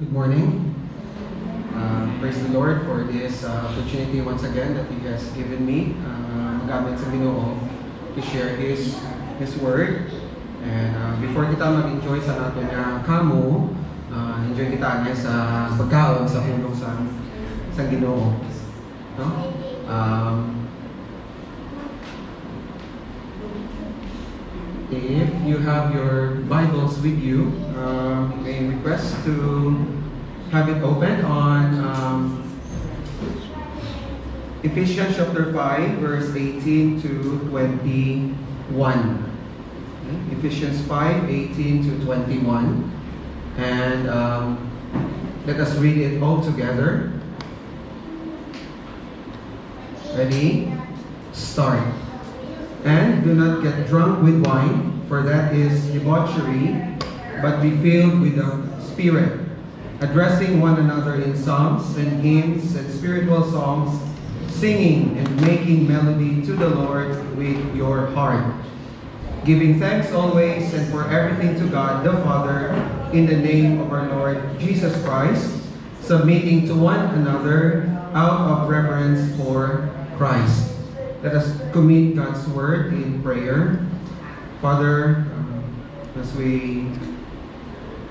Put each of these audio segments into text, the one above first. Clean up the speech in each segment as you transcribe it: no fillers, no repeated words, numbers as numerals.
Good morning. Praise the Lord for this opportunity once again that He has given me magamit sa Ginoo to share His Word. And before kita mag-enjoy sa nato nga kamo, enjoy kita nga sa pagkaon sa hulong sa Ginoo. No? If you have your Bibles with you, may request to have it open on Ephesians chapter 5, verse 18 to 21. Okay? Ephesians 5, 18 to 21. And let us read it all together. Ready? Start. And do not get drunk with wine, for that is debauchery, but be filled with the Spirit, addressing one another in psalms and hymns and spiritual songs, singing and making melody to the Lord with your heart, giving thanks always and for everything to God the Father, in the name of our Lord Jesus Christ, submitting to one another out of reverence for Christ. Let us commit God's Word in prayer. Father, as we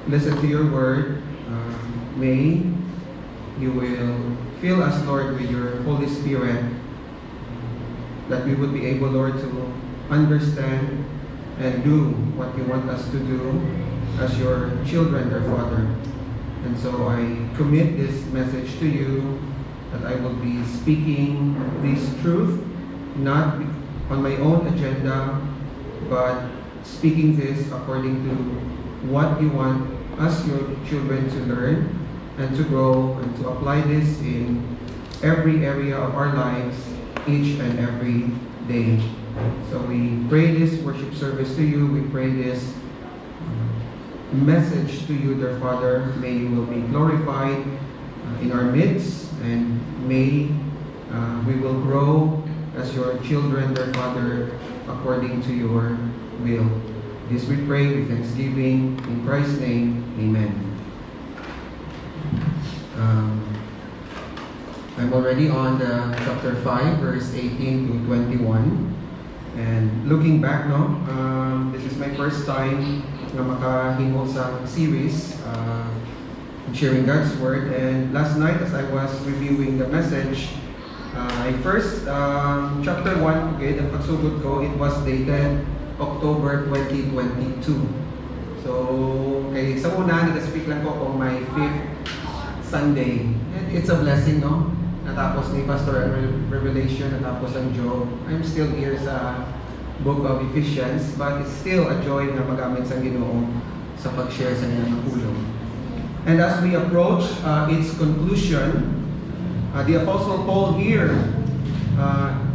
listen to your Word, may you will fill us, Lord, with your Holy Spirit, that we would be able, Lord, to understand and do what you want us to do as your children, dear Father. And so I commit this message to you, that I will be speaking this truth, not on my own agenda, but speaking this according to what you want us, your children, to learn and to grow and to apply this in every area of our lives, each and every day. So we pray this worship service to you. We pray this message to you, dear Father. May you will be glorified in our midst, and may we will grow as your children, dear Father, according to your will. This we pray with thanksgiving in Christ's name. Amen. I'm already on the chapter 5, verse 18 to 21. And looking back, this is my first time na makahimo sa series sharing God's Word. And last night, as I was reviewing the message, I first, chapter 1, okay, the pagsugod ko, it was dated October 2022. So, okay, sa una, nag-speak lang ko kung my 5th Sunday. And it's a blessing, no? Natapos ni Pastor ang Revelation, natapos ang Job. I'm still here sa book of Ephesians, but it's still a joy na magamit sa Ginoo sa pag-share sa inyong hulong. And as we approach its conclusion, the Apostle Paul here,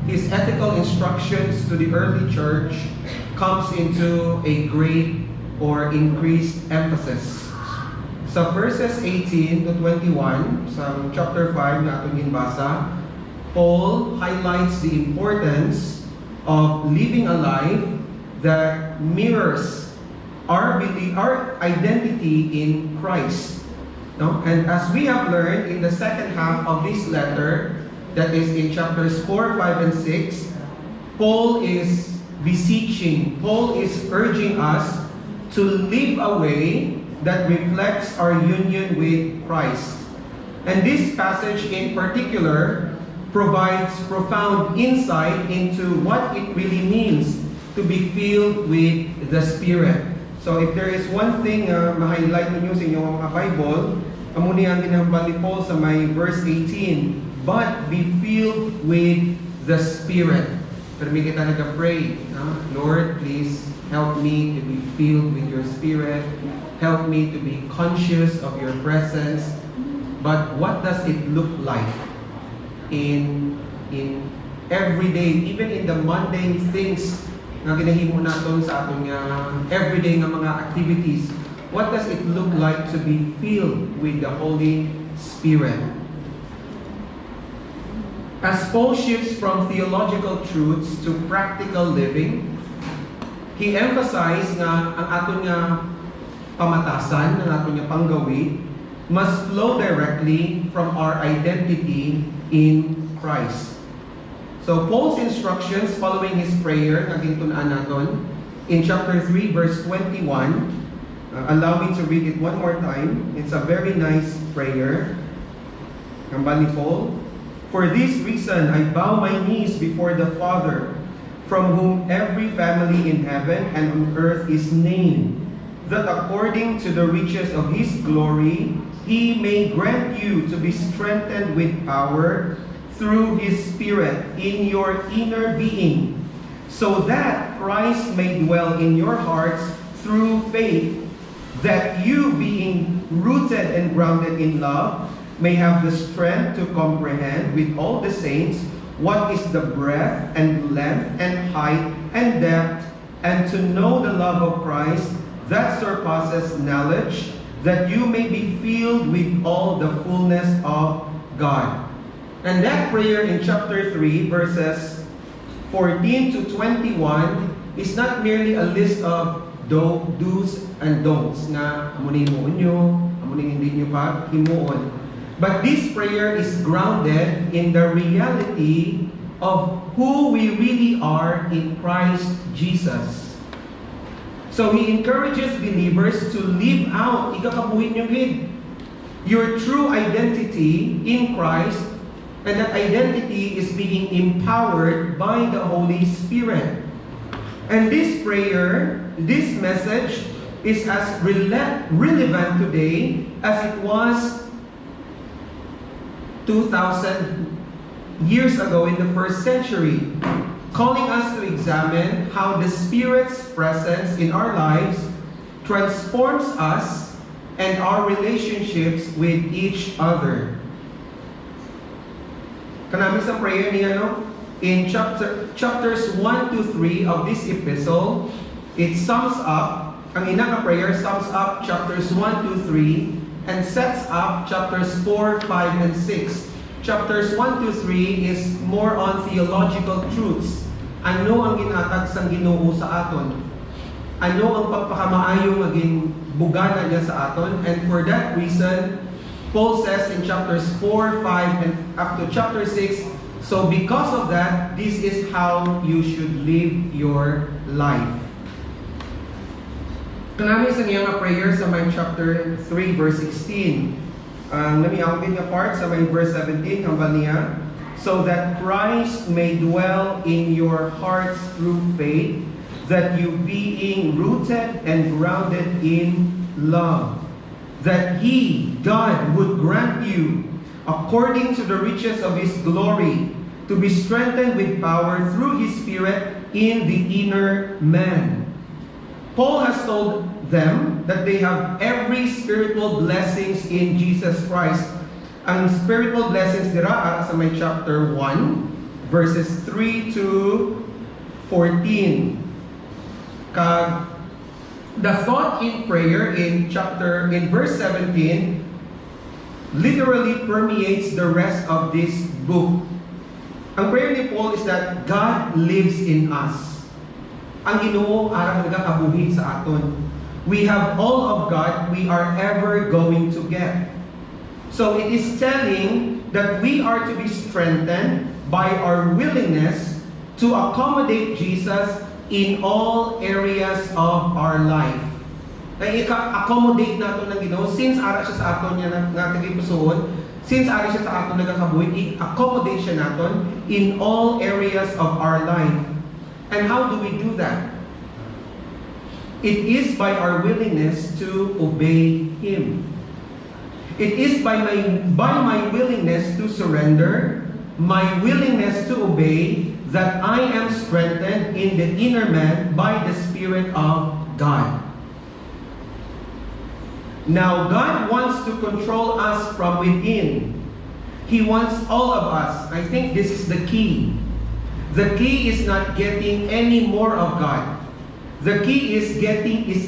his ethical instructions to the early church comes into a great or increased emphasis. Sa verses 18 to 21, sa chapter 5 na atong ginbasa, Paul highlights the importance of living a life that mirrors our identity in Christ. No? And as we have learned in the second half of this letter, that is in chapters 4, 5, and 6, Paul is beseeching, Paul is urging us to live a way that reflects our union with Christ. And this passage in particular provides profound insight into what it really means to be filled with the Spirit. So if there is one thing ma-highlight ninyo sa inyong mga Bible, amuni ang ginahambal ni Paul sa may verse 18, but be filled with the Spirit. Pero may kita nag-pray, Lord, please help me to be filled with your Spirit. Help me to be conscious of your presence. But what does it look like in everyday, even in the mundane things na ginahimo naton sa atong everyday nga mga activities? What does it look like to be filled with the Holy Spirit? As Paul shifts from theological truths to practical living, he emphasized nga ang aton nga pamatasan, ang aton nga panggawi, must flow directly from our identity in Christ. So Paul's instructions following his prayer, naging tunaan natin, in chapter 3, verse 21, allow me to read it one more time. It's a very nice prayer. Kambal ni Paul, "For this reason I bow my knees before the Father, from whom every family in heaven and on earth is named, that according to the riches of His glory, He may grant you to be strengthened with power through His Spirit in your inner being, so that Christ may dwell in your hearts through faith, that you, being rooted and grounded in love, may have the strength to comprehend with all the saints what is the breadth and length and height and depth, and to know the love of Christ that surpasses knowledge, that you may be filled with all the fullness of God." And that prayer in chapter 3, verses 14 to 21 is not merely a list of do's and don'ts na amunin mo nyo, amunin hindi nyo pa, himuon. But this prayer is grounded in the reality of who we really are in Christ Jesus. So he encourages believers to live out, ikakabuhin nyo gid, your true identity in Christ, and that identity is being empowered by the Holy Spirit. And this prayer, this message, is as relevant today as it was 2,000 years ago in the first century, calling us to examine how the Spirit's presence in our lives transforms us and our relationships with each other. Kanami sa prayer niya, no? In chapters 1 to 3 of this epistle, it sums up, ang inang prayer sums up chapters 1 to 3 and sets up chapters 4, 5, and 6. Chapters 1 to 3 is more on theological truths. Ano ang ginatag sang Ginoo sa aton? Ano ang pagpakamaayo maging bugana niya sa aton? And for that reason, Paul says in chapters 4, 5, and up to chapter 6, so because of that, this is how you should live your life. Kanami sa niyang prayer sa may chapter 3, verse 16. Namiangkin nga part sa may verse 17, hambal niya, so that Christ may dwell in your hearts through faith, that you being rooted and grounded in love, that He, God, would grant you, according to the riches of His glory, to be strengthened with power through His Spirit in the inner man. Paul has told them that they have every spiritual blessings in Jesus Christ. Ang spiritual blessings dira sa may chapter 1, verses 3 to 14. The thought in prayer in verse 17 literally permeates the rest of this book. Ang prayer ni Paul is that God lives in us. Ang Ginoo arang nagakabuhi sa aton. We have all of God we are ever going to get. So it is telling that we are to be strengthened by our willingness to accommodate Jesus in all areas of our life. Kaya ika-accommodate nato ng Ginoo since ara siya sa aton niya natin ipusuon, since ara siya sa aton nagakabuhi, i-accommodate siya naton in all areas of our life. And how do we do that? It is by our willingness to obey Him. It is by my willingness to surrender, my willingness to obey, that I am strengthened in the inner man by the Spirit of God. Now, God wants to control us from within. He wants all of us. I think this is the key. The key is not getting any more of God. The key is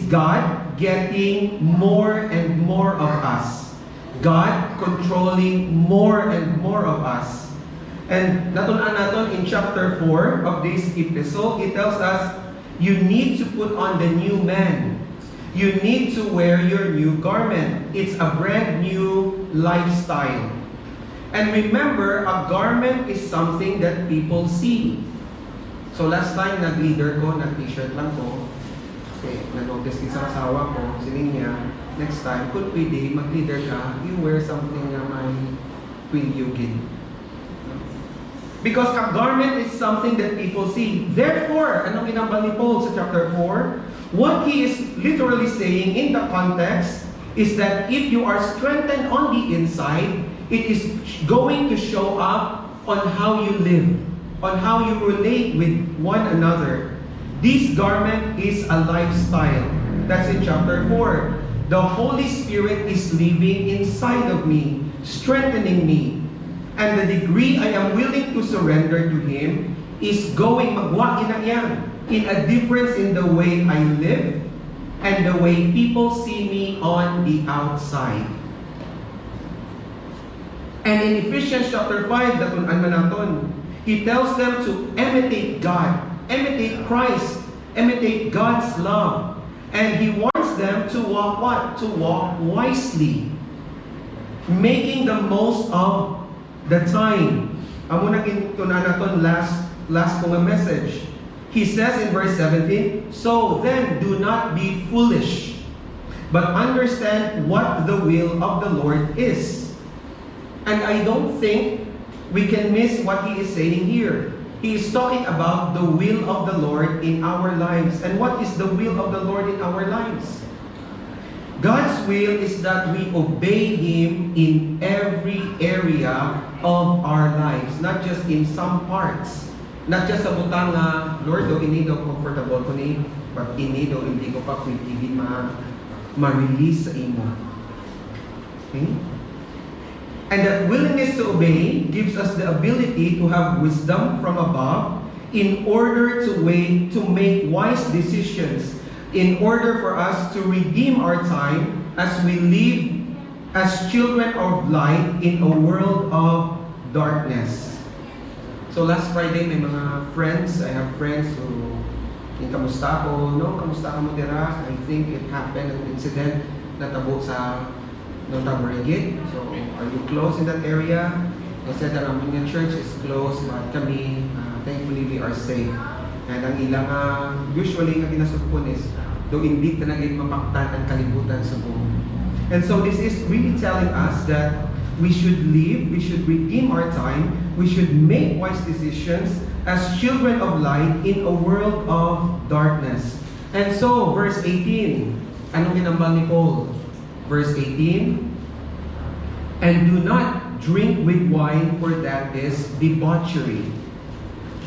God getting more and more of us. God controlling more and more of us. And natunan natin in chapter 4 of this epistle, it tells us, you need to put on the new man. You need to wear your new garment. It's a brand new lifestyle. And remember, a garment is something that people see. So last time, nag-leader ko, nag-t-shirt lang ko. Okay, na-notice din sa asawa ko, sining niya, next time, kung pwede, mag-leader ka, you wear something na may pilyugin. Because a garment is something that people see. Therefore, anong inambal ni Paul sa chapter 4? What he is literally saying in the context is that if you are strengthened on the inside, it is going to show up on how you live, on how you relate with one another. This garment is a lifestyle. That's in chapter 4. The Holy Spirit is living inside of me, strengthening me. And the degree I am willing to surrender to Him is going magwagi na yan in a difference in the way I live and the way people see me on the outside. And in Ephesians chapter 5, datunan man naton, he tells them to imitate God, imitate Christ, imitate God's love. And he wants them to walk what? To walk wisely, making the most of the time. Amo na kintunan naton last kong message. He says in verse 17, so then do not be foolish, but understand what the will of the Lord is. And I don't think we can miss what he is saying here. He is talking about the will of the Lord in our lives. And what is the will of the Lord in our lives? God's will is that we obey Him in every area of our lives, not just in some parts. Not just sa butang na, Lord, do ini do comfortable ko ni, but ini do hindi ko pa pwede ma-release sa imo. Okay? And that willingness to obey gives us the ability to have wisdom from above in order to make wise decisions, in order for us to redeem our time as we live as children of light in a world of darkness. So last Friday, may mga friends, I have friends who, kamusta ko, no, kamusta ka mo dira? I think it happened, an incident na tabo sa Tamarigid. So, are you close in that area? I said that our church is close, but kami, thankfully, we are safe. And ang ilang, usually, ang ginasupon is, do hindi talaga mapaktan ang kalibutan sa buong. And so, this is really telling us that we should live, we should redeem our time, we should make wise decisions as children of light in a world of darkness. And so, verse 18, anong ginambal ni Paul? Verse 18, and do not drink with wine, for that is debauchery,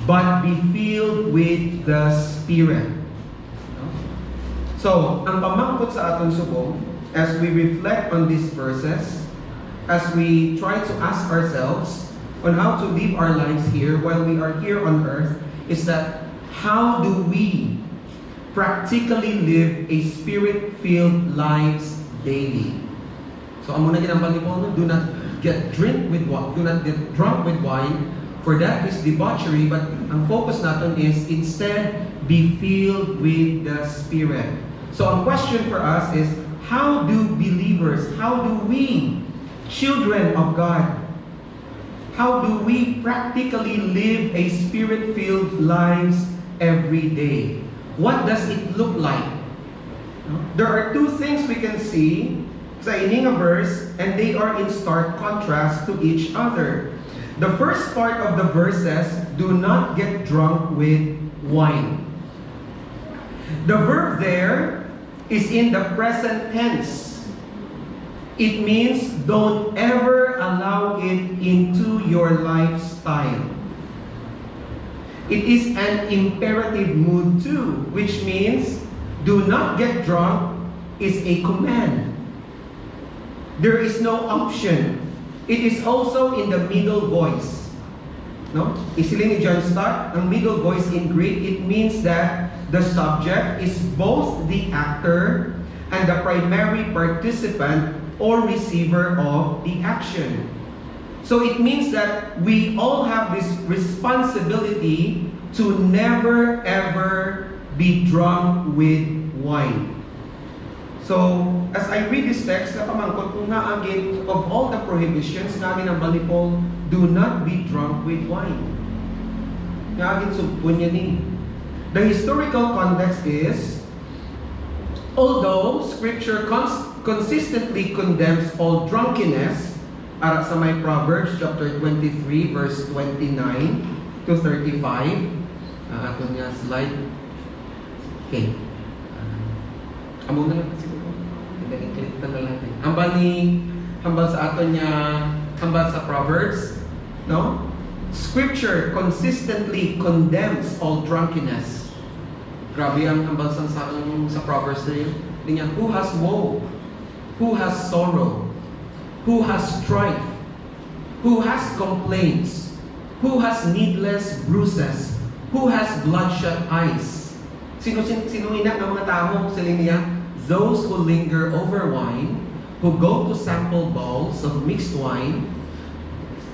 but be filled with the Spirit. So, ang pamangkot sa aton subong, as we reflect on these verses, as we try to ask ourselves on how to live our lives here while we are here on earth, is that how do we practically live a Spirit-filled lives daily? So, ang muna ginambal ni Paul, do not get drunk with wine, for that is debauchery, but ang focus natin is instead be filled with the Spirit. So, ang question for us is, how do believers, how do we, children of God, how do we practically live a Spirit-filled lives every day? What does it look like? There are two things we can see sa ining verse, and they are in stark contrast to each other. The first part of the verse says, do not get drunk with wine. The verb there is in the present tense. It means don't ever allow it into your lifestyle. It is an imperative mood too, which means do not get drunk is a command. There is no option. It is also in the middle voice. No? Isiling ni John Stott, ang middle voice in Greek, it means that the subject is both the actor and the primary participant or receiver of the action. So it means that we all have this responsibility to never ever be drunk with wine. So, as I read this text, napamangkot kung nga again, of all the prohibitions, nga agin ang Paul, do not be drunk with wine. Nga agin subpun niya ni. The historical context is, although Scripture consistently condemns all drunkenness, ara sa may Proverbs chapter 23 verse 29 to 35, ato niya slide. Okay. Amo na lang siguro. I-click na lang natin. Hambal sa ato niya, hambal sa Proverbs, no? Scripture consistently condemns all drunkenness. Grabe ang hambal sa Proverbs na yun. Niya, who has woe? Who has sorrow? Who has strife? Who has complaints? Who has needless bruises? Who has bloodshot eyes? Sino ina ng mga tao? Siling niya, those who linger over wine, who go to sample bowls of mixed wine.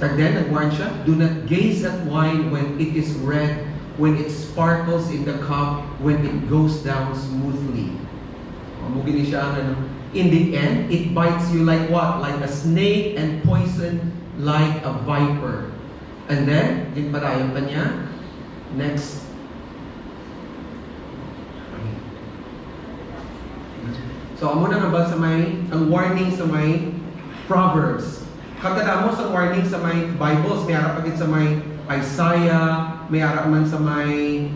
Then, nag-warn siya, do not gaze at wine when it is red, when it sparkles in the cup, when it goes down smoothly. Mugin siya, in the end, it bites you like what? Like a snake, and poison like a viper. And then, in padayon pa niya, next. So, amo na ba sa ang warning sa may Proverbs. Katanda mo sa warning sa may Bibles, may harap agad sa may Isaiah, may harap man sa may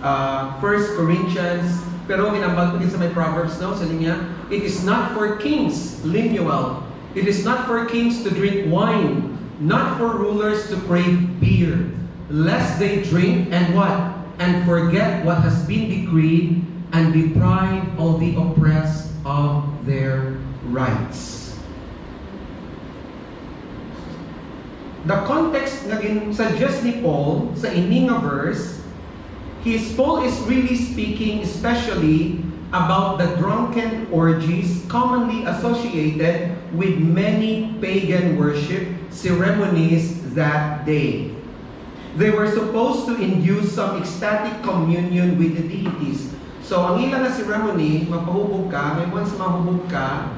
1 Corinthians, pero ginambal agad sa may Proverbs, no? Sa linya, it is not for kings, Lemuel. It is not for kings to drink wine, not for rulers to crave beer, lest they drink and what? And forget what has been decreed, and deprive all the oppressed of their rights. The context nga suggest ni Paul sa ining nga verse, Paul is really speaking especially about the drunken orgies commonly associated with many pagan worship ceremonies that day. They were supposed to induce some ecstatic communion with the deities. So, ang ilang na ceremony, mapahubog ka, may once mahubog ka,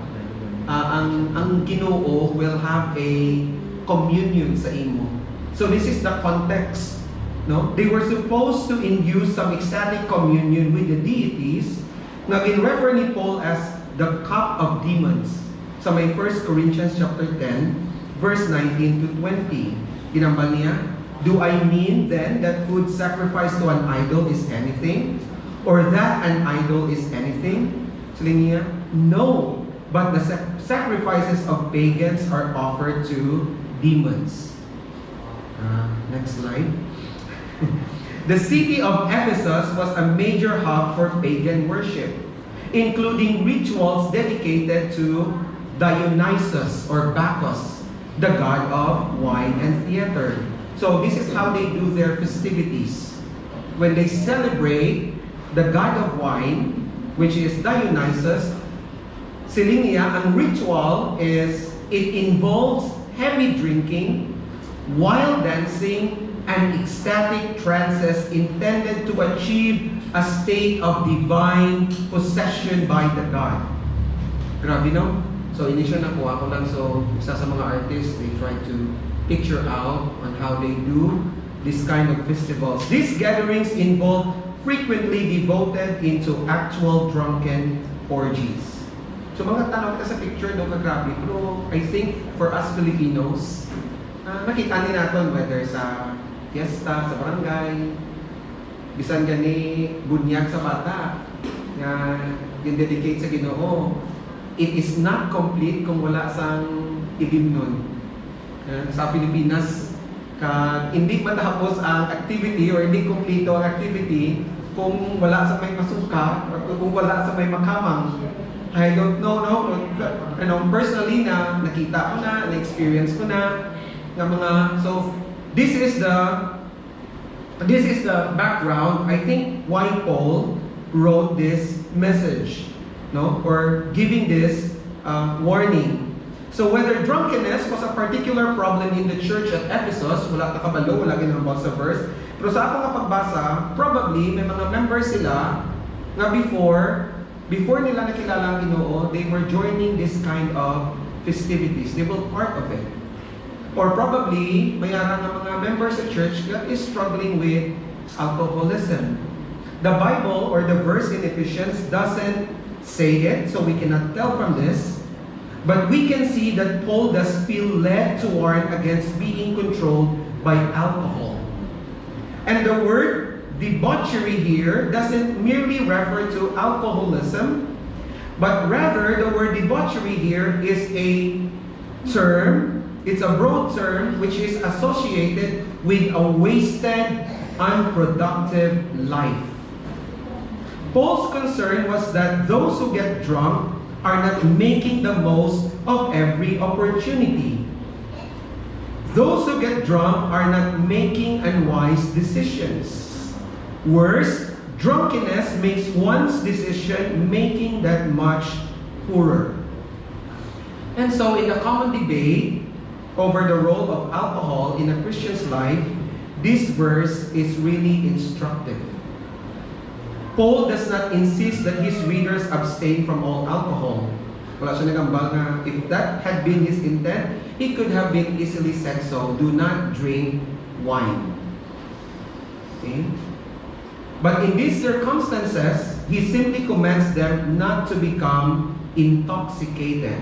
ang Ginoo will have a communion sa imo. So, this is the context. No? They were supposed to induce some ecstatic communion with the deities, na gin-refer ni Paul as the cup of demons. Sa may 1 Corinthians chapter 10, verse 19 to 20. Ginambal niya, do I mean then that food sacrificed to an idol is anything? Or that an idol is anything? Sabi niya, no, but the sacrifices of pagans are offered to demons. Next slide. The city of Ephesus was a major hub for pagan worship, including rituals dedicated to Dionysus or Bacchus, the god of wine and theater. So this is how they do their festivities. When they celebrate the god of wine, which is Dionysus, siling niya, ang ritual is, it involves heavy drinking, wild dancing, and ecstatic trances intended to achieve a state of divine possession by the god. Grabe, no? So, initial nakuha ko lang. So, isa sa mga artists, they try to picture out on how they do this kind of festivals. These gatherings involve frequently devoted into actual drunken orgies. So, mga tanong kita sa picture, no, kagrabe. Pero, I think, for us Filipinos, nakita din natin whether sa fiesta, sa barangay, bisan gani bunyag sa bata, na din-dedicate sa Ginoo. It is not complete kung wala sang idimnon. Sa Pilipinas, hindi matapos ang activity or hindi kompleto ang activity kung wala sa may masuka or kung wala sa may makamang. I don't know, no? Personally na nakita ko na, na-experience ko na, mga, so this is the background, I think, why Paul wrote this message, no, or giving this warning. So whether drunkenness was a particular problem in the church at Ephesus, wala nakabalo, wala ginambal sa verse, pero sa akong pagbasa, probably may mga members sila nga before before nila nakilala ang Ginoo, they were joining this kind of festivities. They were part of it. Or probably, mayroon ng mga members of church that is struggling with alcoholism. The Bible or the verse in Ephesians doesn't say it, so we cannot tell from this. But we can see that Paul does feel led to warn against being controlled by alcohol. And the word debauchery here doesn't merely refer to alcoholism, but rather the word debauchery here is a term, it's a broad term which is associated with a wasted, unproductive life. Paul's concern was that those who get drunk are not making the most of every opportunity. Those who get drunk are not making unwise decisions. Worse, drunkenness makes one's decision making that much poorer. And so in a common debate over the role of alcohol in a Christian's life, this verse is really instructive. Paul does not insist that his readers abstain from all alcohol. Wala siya nagambal na if that had been his intent, he could have been easily said so. Do not drink wine. Okay? But in these circumstances, he simply commands them not to become intoxicated.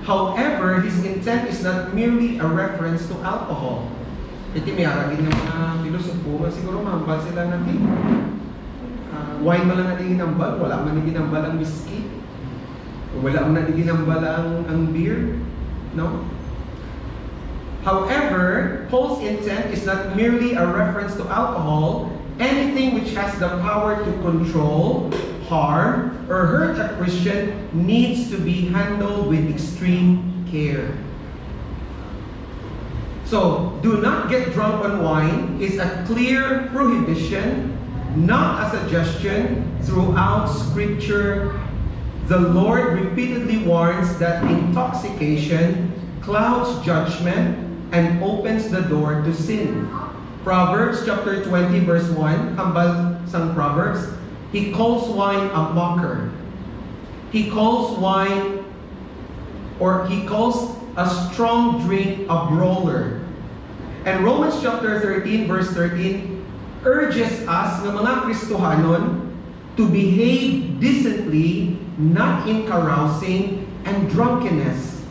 However, his intent is not merely a reference to alcohol. Iti may aragin ng mga pilosopo, siguro mahambal sila natin. Wine mo lang natin ginambal, wala man ginambal ang whiskey. Wala man natin ginambal ang beer. No? However, Paul's intent is not merely a reference to alcohol. Anything which has the power to control, harm, or hurt a Christian needs to be handled with extreme care. So, do not get drunk on wine is a clear prohibition, not a suggestion. Throughout Scripture, the Lord repeatedly warns that intoxication clouds judgment and opens the door to sin. Proverbs chapter 20 verse 1, hambal sang Proverbs, he calls wine a mocker. He calls wine, or he calls a strong drink a brawler. And Romans chapter 13 verse 13 urges us ng mga Kristohanon to behave decently, not in carousing and drunkenness.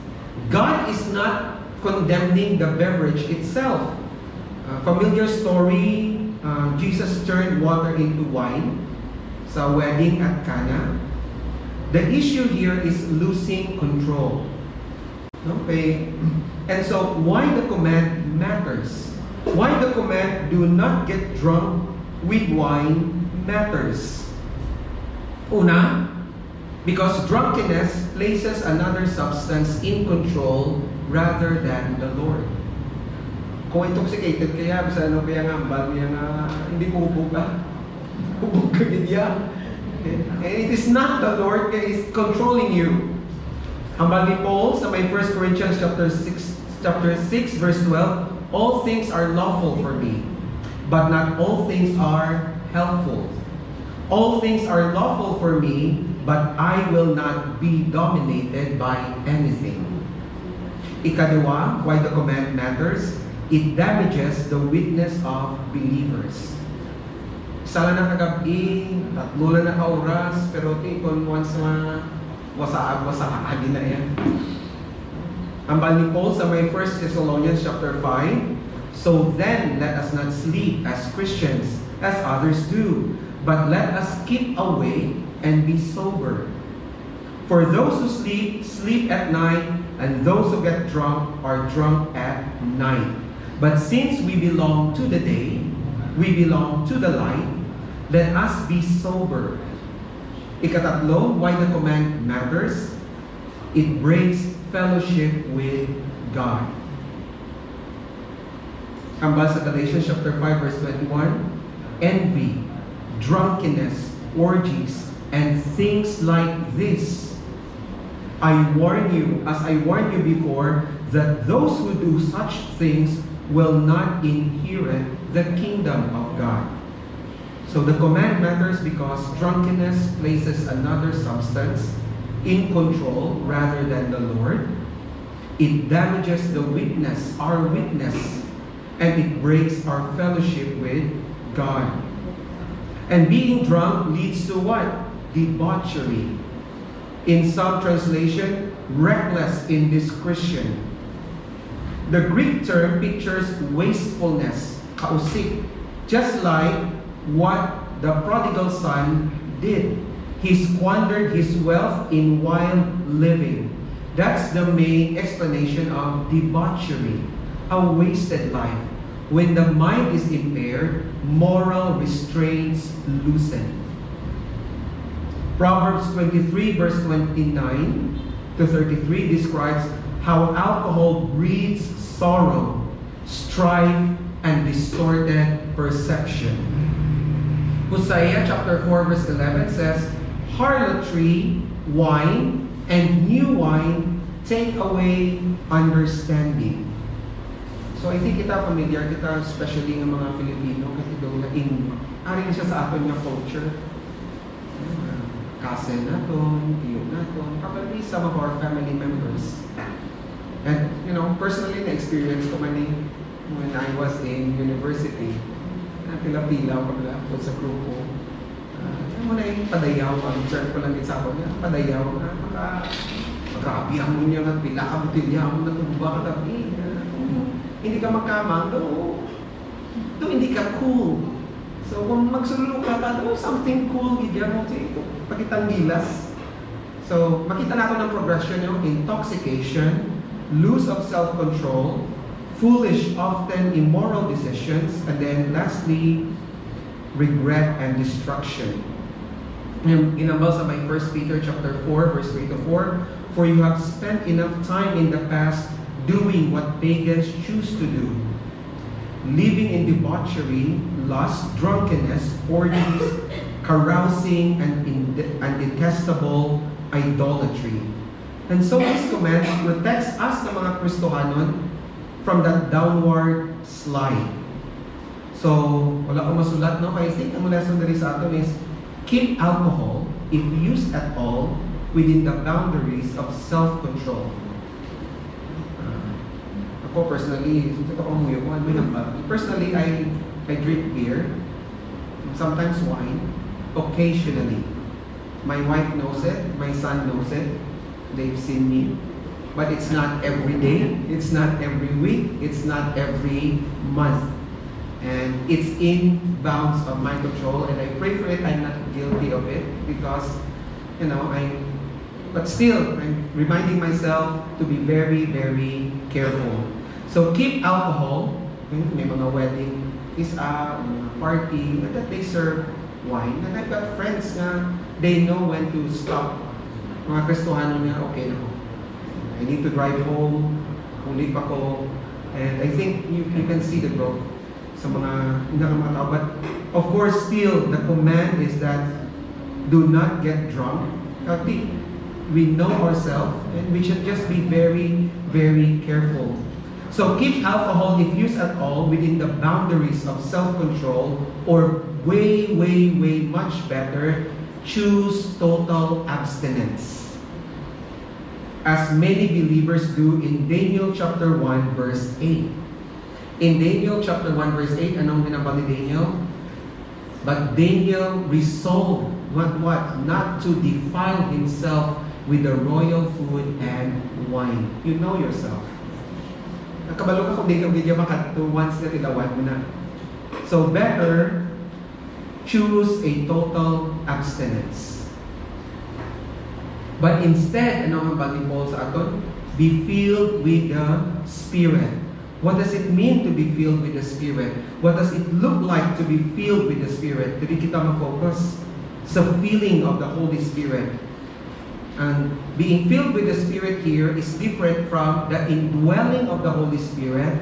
God is not condemning the beverage itself. Familiar story, Jesus turned water into wine sa wedding at Cana. The issue here is losing control. Okay? And so, why the command matters? Why the command, do not get drunk with wine, matters? Una, because drunkenness places another substance in control rather than the Lord. Kung intoxicated kaya, bisa ano kaya nga, ambal niya nga, hindi ko hubog ka. Hubog ka ganyan. And it is not the Lord that is controlling you. Ambal ni Paul sa may 1 Corinthians chapter 6 verse 12, all things are lawful for me, but not all things are helpful. All things are lawful for me, but I will not be dominated by anything. Ikadua, why the command matters? It damages the witness of believers. Sala na kagabi, tatlo na oras, pero kung once na wasaag na yan. Ambal ni Paul sa may 1 Thessalonians chapter 5, so then let us not sleep as Christians, as others do, but let us keep awake and be sober. For those who sleep, sleep at night, and those who get drunk are drunk at night. But since we belong to the day, we belong to the light, let us be sober. Ikatatlo, why the command matters? It breaks fellowship with God. Ambal sa Galatians chapter 5 verse 21, envy, drunkenness, orgies, and things like this. I warn you, as I warned you before, that those who do such things will not inherit the kingdom of God. So the command matters because drunkenness places another substance in control rather than the Lord. It damages the witness, our witness, and it breaks our fellowship with God. And being drunk leads to what? Debauchery. In some translation, reckless indiscretion. The Greek term pictures wastefulness, kausik, just like what the prodigal son did. He squandered his wealth in wild living. That's the main explanation of debauchery, a wasted life. When the mind is impaired, moral restraints loosen. Proverbs 23 verse 29 to 33 describes how alcohol breeds sorrow, strife, and distorted perception. Hosea chapter 4 verse 11 says, harlotry, wine, and new wine take away understanding. So I think kita familiar kita, especially ng mga Filipino, kasi doon na aring siya sa aton nga culture. Cousin naton, tiyo naton, probably some of our family members. And personally na-experience ko man when I was in university, pila-pila ko sa grupo. Muna yung padayaw, ang church ko lang sa ako niya, padayaw na grabe ang munya nga, pila ka butilya, ang natuba ka gabi. Hindi ka magkamang, hindi ka cool. So kung magsululok ka, something cool, gidya mo, pakitang gilas. So makita natin ang progression yung intoxication, loss of self-control, foolish, often immoral decisions, and then lastly, regret and destruction. Ginambal sa my 1 Peter chapter 4 verse 3 to 4, for you have spent enough time in the past doing what pagans choose to do, living in debauchery, lust, drunkenness, orgies, carousing, and detestable idolatry. And so this command protects us na mga Kristohanon from that downward slide. So, wala akong masulat, no? I think ang lesson dali sa atin is, keep alcohol, if used at all, within the boundaries of self-control. Ako personally, personally, I drink beer, sometimes wine, occasionally. My wife knows it, my son knows it, they've seen me. But it's not every day, it's not every week, it's not every month. And it's in bounds of my control, and I pray for it. I'm not guilty of it because, but still, I'm reminding myself to be very, very careful. So keep alcohol. May mga wedding is a party that they serve wine. And I've got friends na they know when to stop. Mga Kristohano niya, okay na ko. I need to drive home, huli pa ko. And I think you can see the growth sa mga tao. But of course, still, the command is that do not get drunk. We know ourselves and we should just be very, very careful. So keep alcohol, if used at all, within the boundaries of self-control, or way, way, way much better, choose total abstinence. As many believers do in Daniel chapter 1 verse 8. In Daniel chapter 1 verse 8, anong binabali Daniel? But Daniel resolved what? Not to defile himself with the royal food and wine. You know yourself. Nakabalo ka kung di ka makadto once na tilawan mo na. So better choose a total abstinence. But instead, ano ang bali Paul sa aton? Be filled with the Spirit. What does it mean to be filled with the Spirit? What does it look like to be filled with the Spirit? Dili kita ma-focus sa feeling of the Holy Spirit. And being filled with the Spirit here is different from the indwelling of the Holy Spirit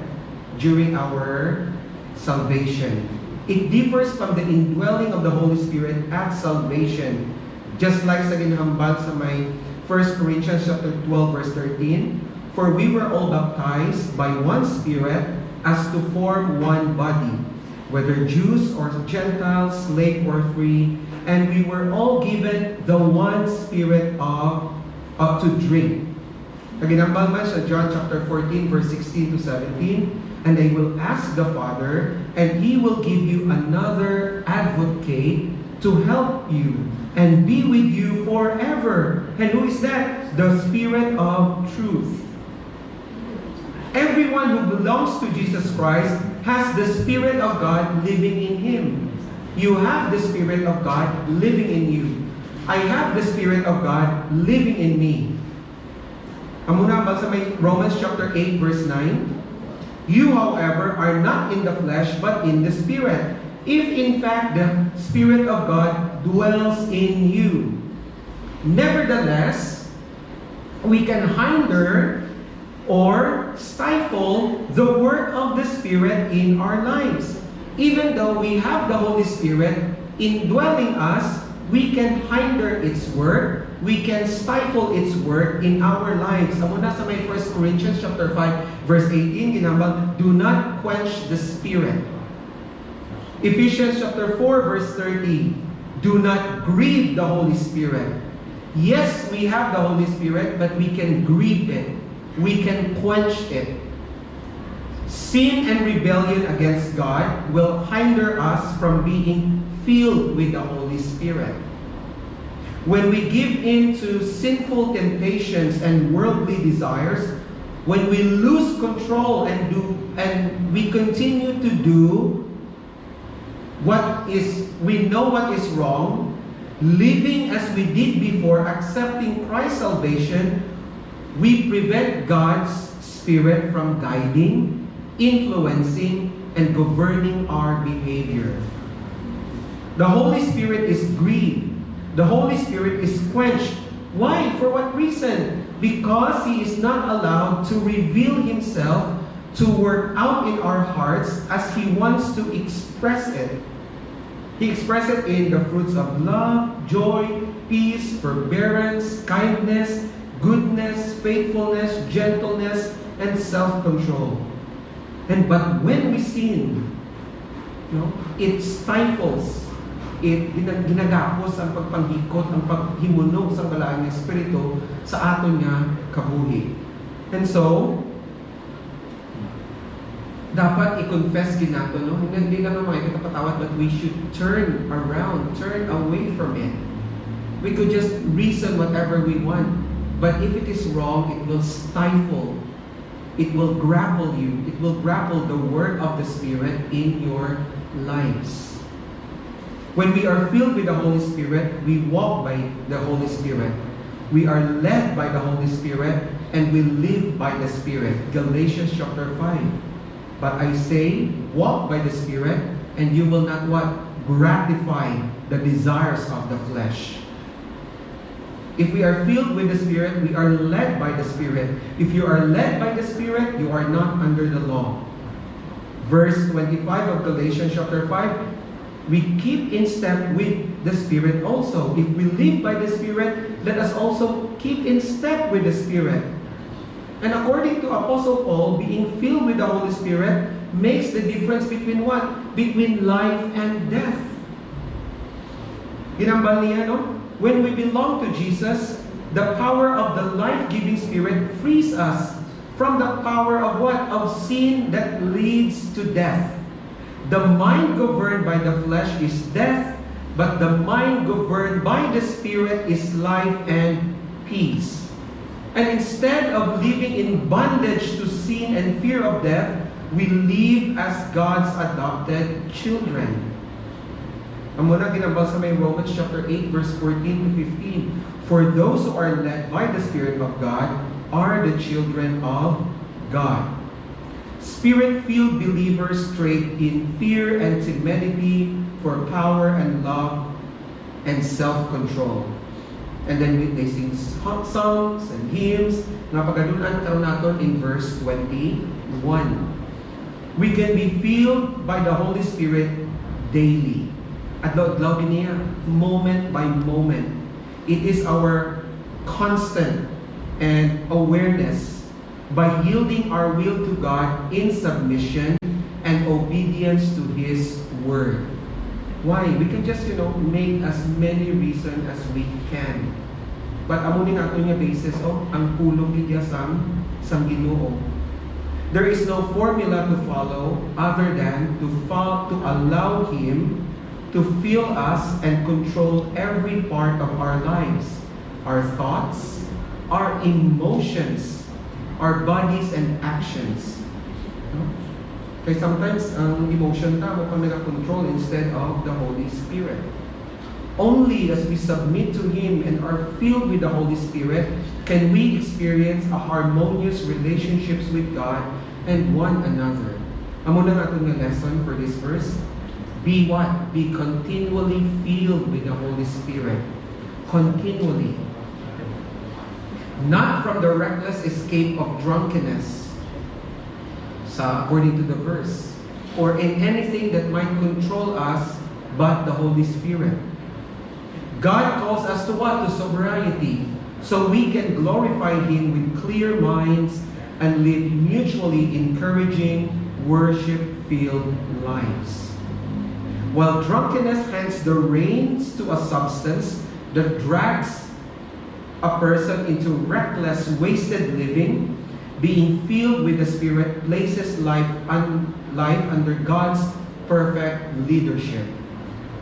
during our salvation. It differs from the indwelling of the Holy Spirit at salvation. Just like sa ginahambal sa may 1 Corinthians chapter 12 verse 13, for we were all baptized by one Spirit as to form one body, whether Jews or Gentiles, slave or free, and we were all given the one Spirit to drink. Naginambal man sa John chapter 14 verse 16 to 17, and I will ask the Father, and He will give you another advocate to help you and be with you forever. And who is that? The Spirit of truth. Everyone who belongs to Jesus Christ has the Spirit of God living in him. You have the Spirit of God living in you. I have the Spirit of God living in me. Amuna ba sa may Romans chapter 8 verse 9? You, however, are not in the flesh but in the Spirit, if in fact the Spirit of God dwells in you. Nevertheless, we can hinder or stifle the work of the Spirit in our lives. Even though we have the Holy Spirit indwelling us, we can hinder its work, we can stifle its work in our lives. Amo na sa may 1 Corinthians chapter 5 verse 18 ginambal, do not quench the Spirit. Ephesians chapter 4 verse 30, do not grieve the Holy Spirit. Yes, we have the Holy Spirit, but we can grieve it. We can quench it. Sin and rebellion against God will hinder us from being filled with the Holy Spirit. When we give in to sinful temptations and worldly desires, when we lose control and we continue to do we know what is wrong, living as we did before, accepting Christ's salvation, we prevent God's Spirit from guiding, influencing, and governing our behavior. The Holy Spirit is grieved. The Holy Spirit is quenched. Why? For what reason? Because He is not allowed to reveal Himself to work out in our hearts as He wants to express it. He expresses it in the fruits of love, joy, peace, forbearance, kindness, goodness, faithfulness, gentleness, and self-control. But when we sin, it stifles, ginagapos ang pagpanghikot, ang paghimunog sa balaang Espiritu sa aton nga kabuhi. And so, dapat i-confess ginato, hindi lang naman ikatapatawad, but we should turn around, turn away from it. We could just reason whatever we want, but if it is wrong, it will stifle, it will grapple you, it will grapple the work of the Spirit in your lives. When we are filled with the Holy Spirit, we walk by the Holy Spirit. We are led by the Holy Spirit, and we live by the Spirit. Galatians chapter 5. But I say, walk by the Spirit, and you will not what? Gratify the desires of the flesh. If we are filled with the Spirit, we are led by the Spirit. If you are led by the Spirit, you are not under the law. Verse 25 of Galatians chapter 5, we keep in step with the Spirit also. If we live by the Spirit, let us also keep in step with the Spirit. And according to Apostle Paul, being filled with the Holy Spirit makes the difference between what? Between life and death. Ginambal niya, when we belong to Jesus, the power of the life-giving Spirit frees us from the power of what? Of sin that leads to death. The mind governed by the flesh is death, but the mind governed by the Spirit is life and peace. And instead of living in bondage to sin and fear of death, we live as God's adopted children. Ang muna ginambal sa may Romans chapter 8 verse 14 to 15. For those who are led by the Spirit of God are the children of God. Spirit-filled believers trade in fear and timidity for power and love and self-control. And then they sing songs and hymns. Napagadunan karon naton in verse 21. We can be filled by the Holy Spirit daily. Adlaw-adlaw niya, moment by moment. It is our constant and awareness by yielding our will to God in submission and obedience to His Word. Why? We can just, make as many reasons as we can. But amo ni ato nga basis, ang pulong gid sang Ginoo. There is no formula to follow other than to allow Him to fill us and control every part of our lives, our thoughts, our emotions, our bodies and actions. Kaya sometimes ang emotion mo pa nag-control instead of the Holy Spirit. Only as we submit to Him and are filled with the Holy Spirit can we experience a harmonious relationships with God and one another. Amo na nga itong lesson for this verse. Be what? Be continually filled with the Holy Spirit. Continually. Not from the reckless escape of drunkenness, according to the verse, or in anything that might control us, but the Holy Spirit. God calls us to what? To sobriety, so we can glorify Him with clear minds and live mutually encouraging, worship-filled lives. While drunkenness hands the reins to a substance that drags a person into reckless, wasted living, being filled with the Spirit places life under God's perfect leadership,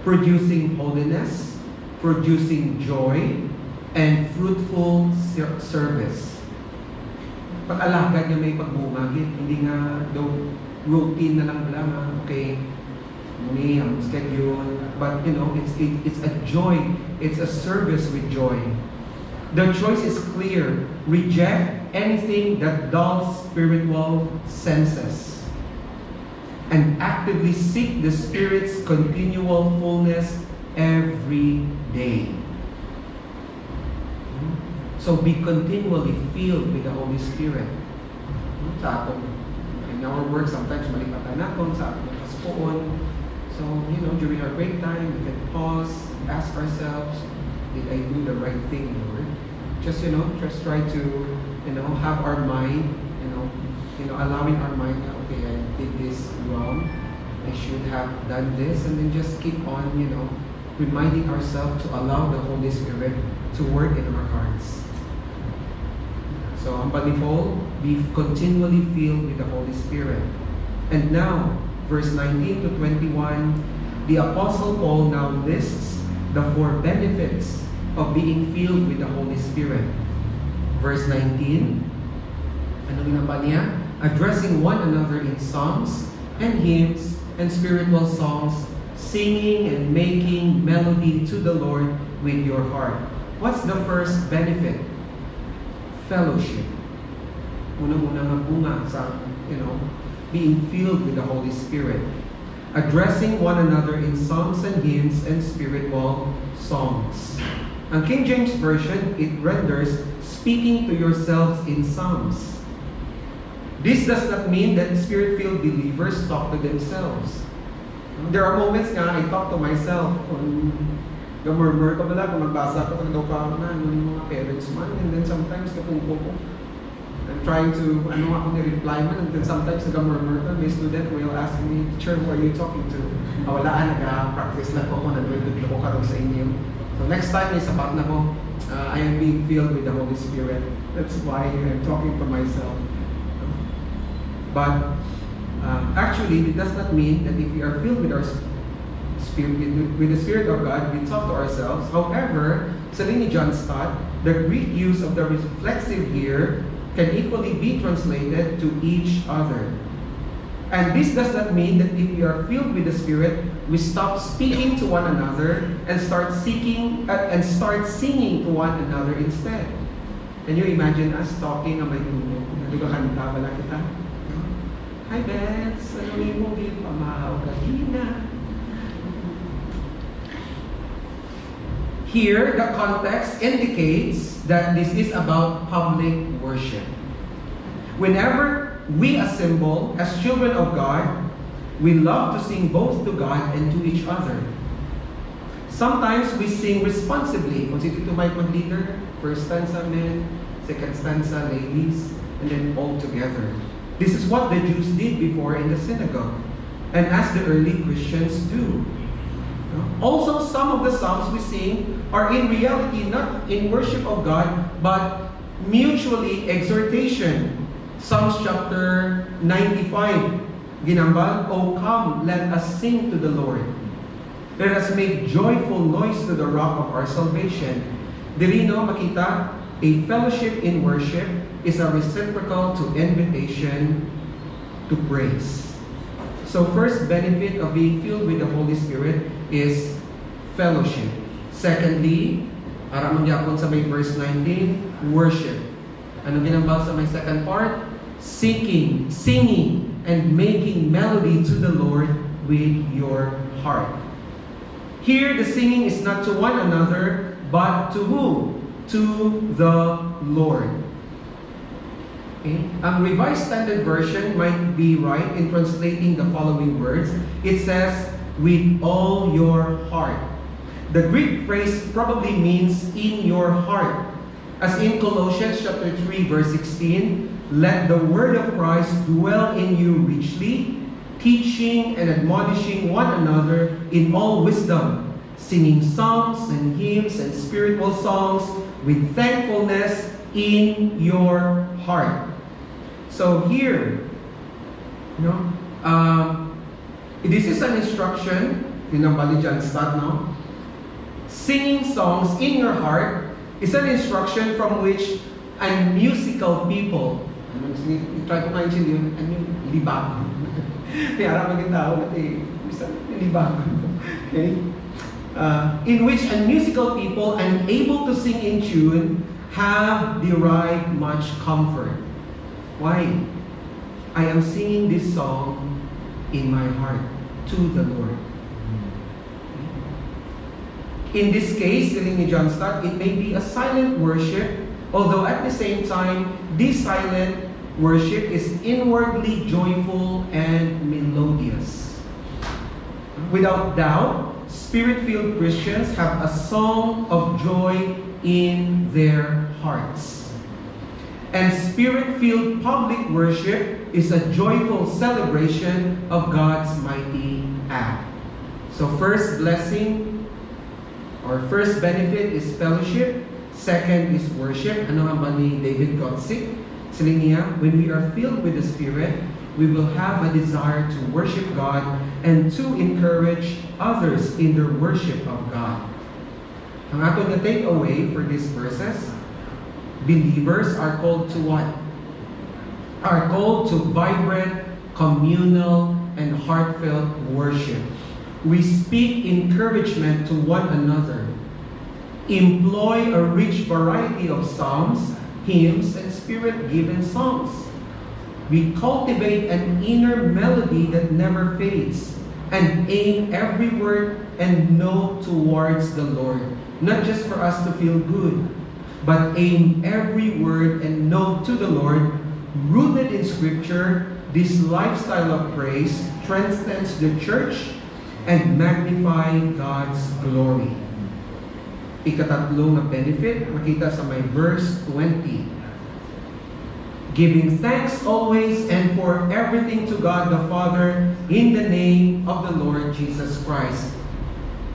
producing holiness, producing joy, and fruitful service. Pag-alagad niya may pagbumagit, hindi nga daw routine na lang okay, ang schedule, but it's a joy, it's a service with joy. The choice is clear. Reject anything that dulls spiritual senses and actively seek the Spirit's continual fullness every day. So be continually filled with the Holy Spirit. Sa atong, in our work, sometimes malipatan natin sa atong kasukoon. So, during our break time, we can pause, ask ourselves, did I do the right thing, Lord? Just try to, have our mind, allowing our mind, okay, I did this wrong. I should have done this, and then just keep on, reminding ourselves to allow the Holy Spirit to work in our hearts. So, ang panipol, be continually filled with the Holy Spirit. And now, verse 19 to 21, the Apostle Paul now lists the 4 benefits of being filled with the Holy Spirit. Verse 19, ano ginapa niya? Addressing one another in psalms and hymns and spiritual songs, singing and making melody to the Lord with your heart. What's the first benefit? Fellowship. Unang-unang nga bunga sa, being filled with the Holy Spirit. Addressing one another in psalms and hymns and spiritual songs. Ang King James Version, it renders speaking to yourselves in psalms. This does not mean that Spirit-filled believers talk to themselves. There are moments nga I talk to myself kung gamurmur ka pala, kung magbasa ko daw ka na yung mga parents man, and then sometimes kapungko ko. I'm trying to, ako ni-reply man, and then sometimes nagamurmur ka, may student will ask me, teacher, who are you talking to? Walaan, nag-practice na ko kung nag-read ko karong sa inyo. So next time, may sapat na ko, I am being filled with the Holy Spirit. That's why I'm talking to myself. But actually, it does not mean that if we are filled with our Spirit, with the Spirit of God, we talk to ourselves. However, sa ni John Stott, the Greek use of the reflexive here can equally be translated to each other. And this does not mean that if we are filled with the Spirit, we stop speaking to one another and start singing to one another instead. Can you imagine us talking about kanta wala kita? Hi Bets, ano mo pamahaw ka hina? Here, the context indicates that this is about public worship. Whenever we assemble as children of God, we love to sing both to God and to each other. Sometimes we sing responsibly. Kung si Tito Mike mag-leader, first stanza men, second stanza ladies, and then all together. This is what the Jews did before in the synagogue. and as the early Christians do. Also, some of the songs we sing are in reality not in worship of God, but mutually exhortation. Psalms chapter 95, ginambal, "O come, let us sing to the Lord. Let us make joyful noise to the rock of our salvation." Diri no makita, a fellowship in worship is a reciprocal to invitation to praise. So first benefit of being filled with the Holy Spirit is fellowship. Secondly, aram gyapon sa may verse 19, worship. Ano ginambal sa may second part? Singing, and making melody to the Lord with your heart. Here, the singing is not to one another, but to who? To the Lord. Okay? Ang Revised Standard Version might be right in translating the following words. It says, with all your heart. The Greek phrase probably means in your heart. As in Colossians chapter 3 verse 16, "Let the word of Christ dwell in you richly, teaching and admonishing one another in all wisdom, singing psalms and hymns and spiritual songs with thankfulness in your heart." So here, this is an instruction, tinambali dyan, start now. Singing songs in your heart is an instruction from which a musical people, try ko nga yun, libag. Kaya aram maging tao natin, libag. Okay? In which a musical people unable to sing in tune have derived much comfort. Why? I am singing this song in my heart to the Lord. In this case, telling ni John Stott, it may be a silent worship, although at the same time, this silent worship is inwardly joyful and melodious. Without doubt, Spirit-filled Christians have a song of joy in their hearts. And Spirit-filled public worship is a joyful celebration of God's mighty act. So first blessing, or first benefit is fellowship. Second is worship. Ano nga ba ni David Gotsik? Sabi niya, when we are filled with the Spirit, we will have a desire to worship God and to encourage others in their worship of God. Ang ato na take away for these verses, believers are called to what? Are called to vibrant, communal, and heartfelt worship. We speak encouragement to one another, employ a rich variety of psalms, hymns, and spirit-given songs. We cultivate an inner melody that never fades, and aim every word and note towards the Lord. Not just for us to feel good, but aim every word and note to the Lord. Rooted in Scripture, this lifestyle of praise transcends the church and magnifies God's glory. Ikatatlo na benefit, makita sa may verse 20. Giving thanks always and for everything to God the Father in the name of the Lord Jesus Christ.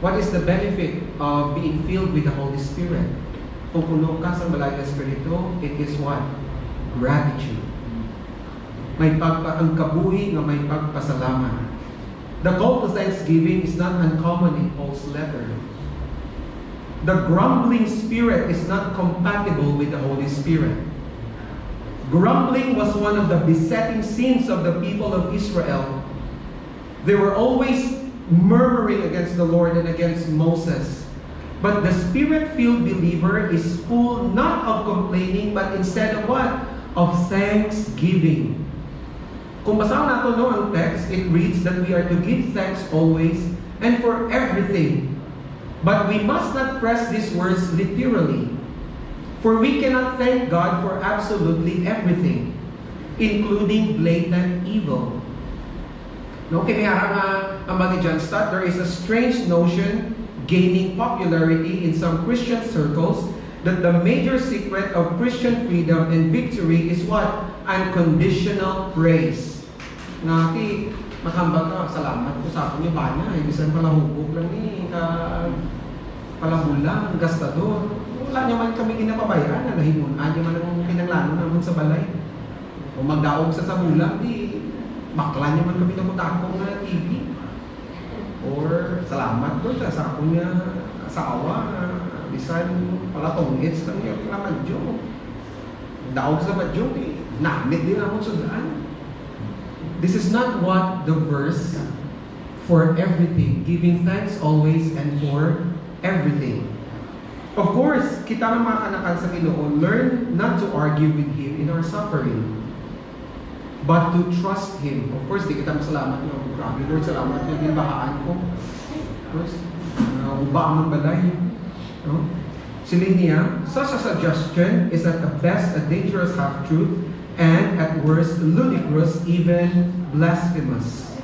What is the benefit of being filled with the Holy Spirit? Kung puno ka sa Banal na Espiritu, it is what? Gratitude. Ang kabuhi nga may pagpasalamat. The call to thanksgiving is not uncommon in Paul's letter. The grumbling spirit is not compatible with the Holy Spirit. Grumbling was one of the besetting sins of the people of Israel. They were always murmuring against the Lord and against Moses. But the Spirit-filled believer is full not of complaining, but instead of what? Of thanksgiving. Kung basahin natin ang text, it reads that we are to give thanks always and for everything. But we must not press these words literally. For we cannot thank God for absolutely everything, including blatant evil. No, kaya ang ni John Stott, there is a strange notion gaining popularity in some Christian circles that the major secret of Christian freedom and victory is what? Unconditional praise. Makambal ka, salamat ko sa akong ibana. Ibisan pala hugog lang ni, palabulang, gastador. Wala niya man kami ginapabayaan na nahimunan niya man ang pinanglano naman sa balay. O magdaog sa sabulang, di bakla niya man kami namutakong na TV. Or salamat ko sa akong niya asawa, bisan pala tongits lang niya pinamadyo. Daog sa madyo, namit din ako sudaan. This is not what the verse for everything, giving thanks always and for everything. Of course, kita ng mga kanakan sa Ginoo, learn not to argue with Him in our suffering, but to trust Him. Of course, di kita masalamat nyo. Grabe Lord, salamat nyo din bahaan ko. Of course, ubaan ng balay. No? Silinia, such a suggestion is at the best a dangerous half-truth, and at worst, ludicrous, even blasphemous.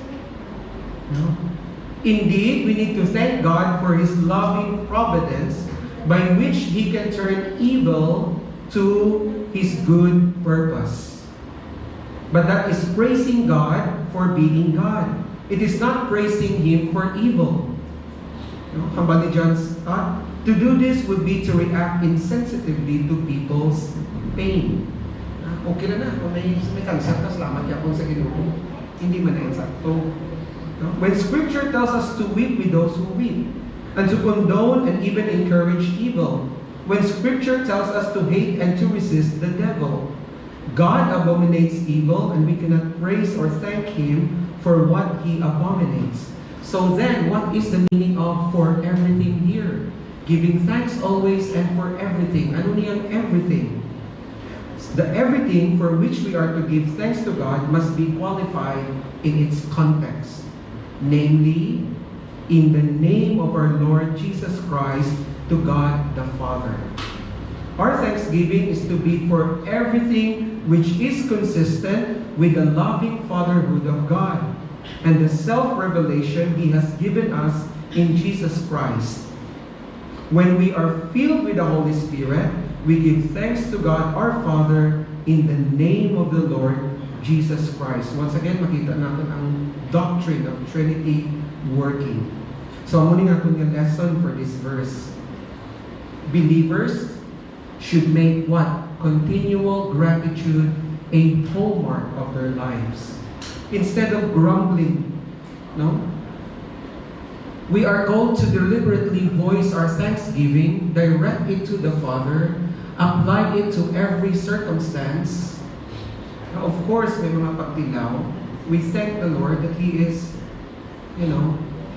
No? Indeed, we need to thank God for His loving providence by which He can turn evil to His good purpose. But that is praising God for being God. It is not praising Him for evil. No? Kambal ni John's thought, to do this would be to react insensitively to people's pain. Okay na kung may cancer ka, salamat ka kung sa Ginoo. Hindi man na insakto. No? When Scripture tells us to weep with those who weep, and to condone and even encourage evil, when Scripture tells us to hate and to resist the devil, God abominates evil, and we cannot praise or thank Him for what He abominates. So then, what is the meaning of for everything here? Giving thanks always and for everything. Ano niyang everything? The everything for which we are to give thanks to God must be qualified in its context. Namely, in the name of our Lord Jesus Christ, to God the Father. Our thanksgiving is to be for everything which is consistent with the loving fatherhood of God and the self-revelation He has given us in Jesus Christ. When we are filled with the Holy Spirit, we give thanks to God our Father in the name of the Lord Jesus Christ. Once again, makita natin ang doctrine of Trinity working. So, muna nga itong lesson for this verse. Believers should make what? Continual gratitude a hallmark of their lives. Instead of grumbling, no? We are called to deliberately voice our thanksgiving, direct it to the Father, apply it to every circumstance. Now, of course, may mga pagtilaw. We thank the Lord that He is,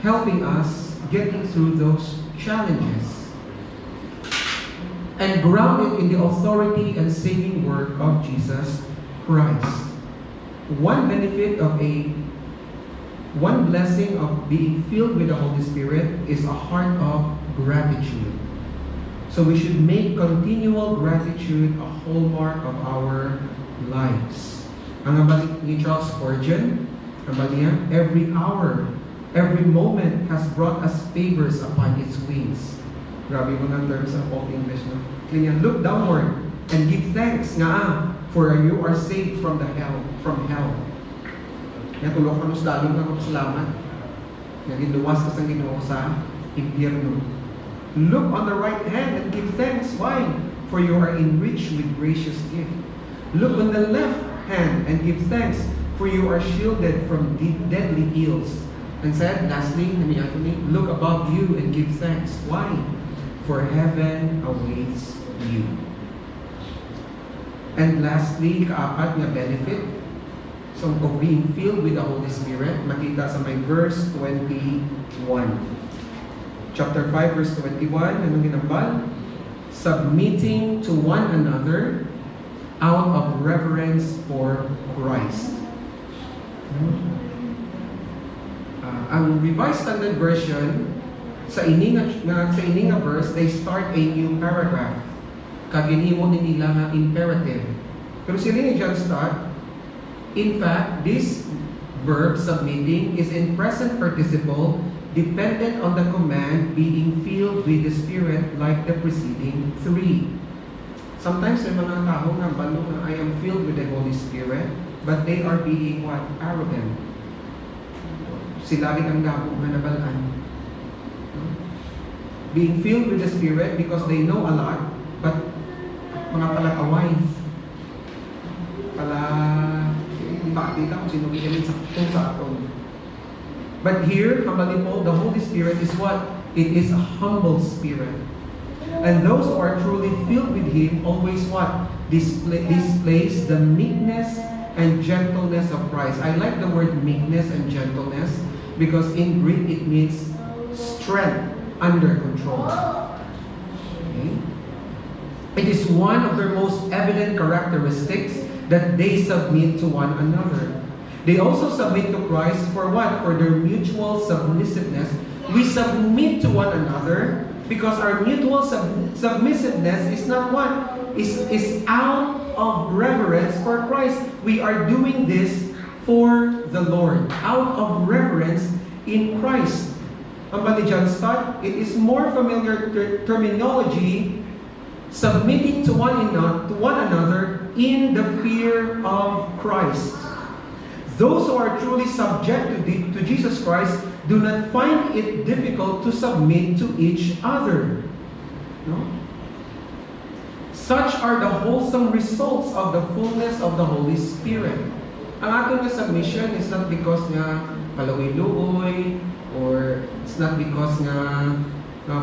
helping us getting through those challenges. And grounded in the authority and saving work of Jesus Christ. One blessing of being filled with the Holy Spirit is a heart of gratitude. So we should make continual gratitude a hallmark of our lives. Ang abalik ni Charles Spurgeon, niya, every hour, every moment has brought us favors upon its wings. Grabe mo ng terms ng Old English, no? Kanya, look downward and give thanks for you are saved from hell. Tulok ka nos dalong ng salamat. Nagiluwas ka sa Ginoo sa impyerno. Look on the right hand and give thanks. Why? For you are enriched with gracious gift. Look on the left hand and give thanks, for you are shielded from deadly ills. And said, lastly, look above you and give thanks. Why? For heaven awaits you. And lastly, kaapat nga benefit of being filled with the Holy Spirit, makita sa may verse 21. Chapter 5, verse 21, anong ginambal? Submitting to one another out of reverence for Christ. Ang Revised Standard Version, sa ininga verse, they start a new paragraph. Kaginhimo ni nila nga imperative. Pero sila ni John Stott, in fact, this verb, submitting, is in present participle, dependent on the command being filled with the Spirit like the preceding three. Sometimes may mga tao nga balo na I am filled with the Holy Spirit, but they are being what? Arrogant. Sila rin ang dabo nga nabalaan. No? Being filled with the Spirit because they know a lot, but mga palakaway. Hindi makakita kung sino kinamin sa aton. But here, humbly po, the Holy Spirit is what? It is a humble spirit. And those who are truly filled with Him always what? Displays the meekness and gentleness of Christ. I like the word meekness and gentleness because in Greek it means strength under control. Okay? It is one of their most evident characteristics that they submit to one another. They also submit to Christ for what? For their mutual submissiveness. We submit to one another because our mutual submissiveness is not what? Is out of reverence for Christ. We are doing this for the Lord. Out of reverence in Christ. Ang ni John Stott, it is more familiar terminology submitting to one another in the fear of Christ. Those who are truly subject to Jesus Christ do not find it difficult to submit to each other. No? Such are the wholesome results of the fullness of the Holy Spirit. Ang ating submission is not because nga palawi-luoy, or it's not because nga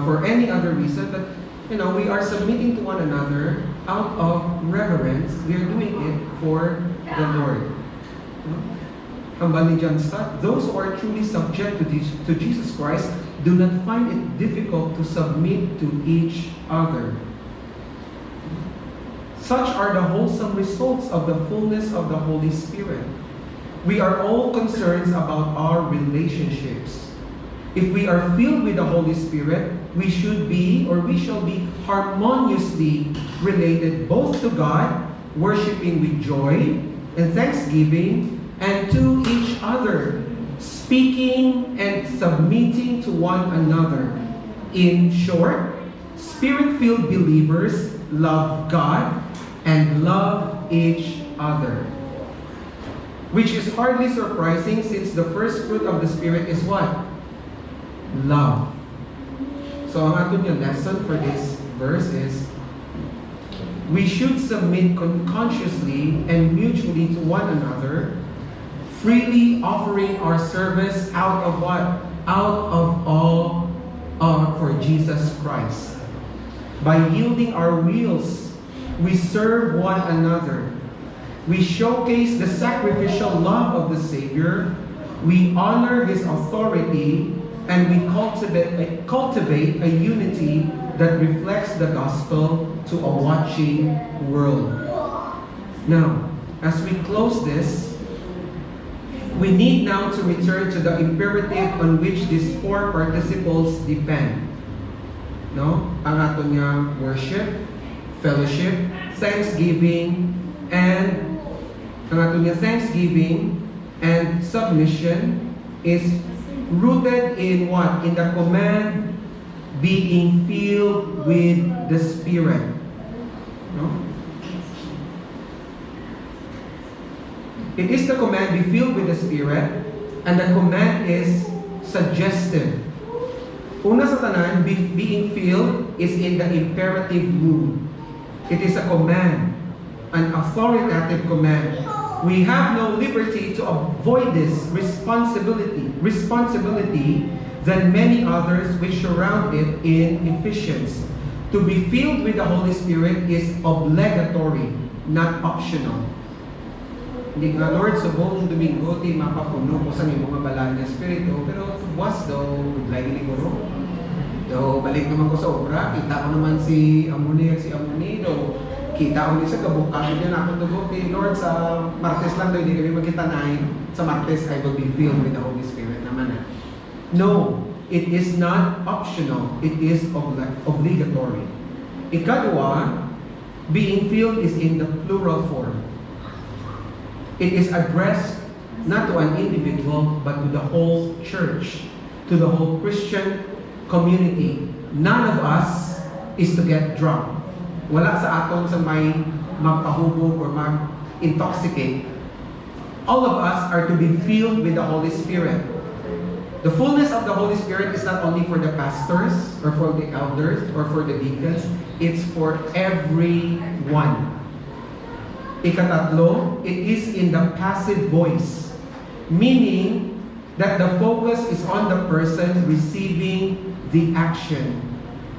for any other reason, but we are submitting to one another out of reverence. We are doing it for the Lord. No? Ang ni John Stott, those who are truly subject to Jesus Christ do not find it difficult to submit to each other. Such are the wholesome results of the fullness of the Holy Spirit. We are all concerned about our relationships. If we are filled with the Holy Spirit, we shall be harmoniously related both to God, worshiping with joy and thanksgiving, and to each other, speaking and submitting to one another. In short, Spirit-filled believers love God and love each other. Which is hardly surprising since the first fruit of the Spirit is what? Love. So ang aton yung lesson for this verse is, we should submit consciously and mutually to one another, freely offering our service out of what? Out of all for Jesus Christ. By yielding our wills, we serve one another. We showcase the sacrificial love of the Savior. We honor His authority, and we cultivate a unity that reflects the gospel to a watching world. Now, as we close this, we need now to return to the imperative on which these four participles depend. No? Ang ato nga worship, fellowship, thanksgiving, and submission is rooted in what? In the command, being filled with the Spirit. No? It is the command, be filled with the Spirit, and the command is suggestive. Una sa tanan, being filled is in the imperative mood. It is a command, an authoritative command. We have no liberty to avoid this responsibility than many others which surround it in Ephesians. To be filled with the Holy Spirit is obligatory, not optional. Hindi nga, Lord, sa buong Domingo, di mapapuno ko sa mga balaan ng Espiritu, pero buwas daw, lagi ni Guru. Daw, balik naman ko sa obra, kita ko naman si Amuni at si Amuni, daw, kita ko niya sa kabukaan niya na ako dugo. Lord, sa Martes lang daw, hindi kami magkita na sa Martes, I will be filled with the Holy Spirit naman. No, it is not optional, it is obligatory. Ikadwa, being filled is in the plural form. It is addressed not to an individual, but to the whole church, to the whole Christian community. None of us is to get drunk. Wala sa aton sa may magpahubog or mag-intoxicate. All of us are to be filled with the Holy Spirit. The fullness of the Holy Spirit is not only for the pastors or for the elders or for the deacons, it's for everyone. Ikatatlo, it is in the passive voice, meaning that the focus is on the person receiving the action.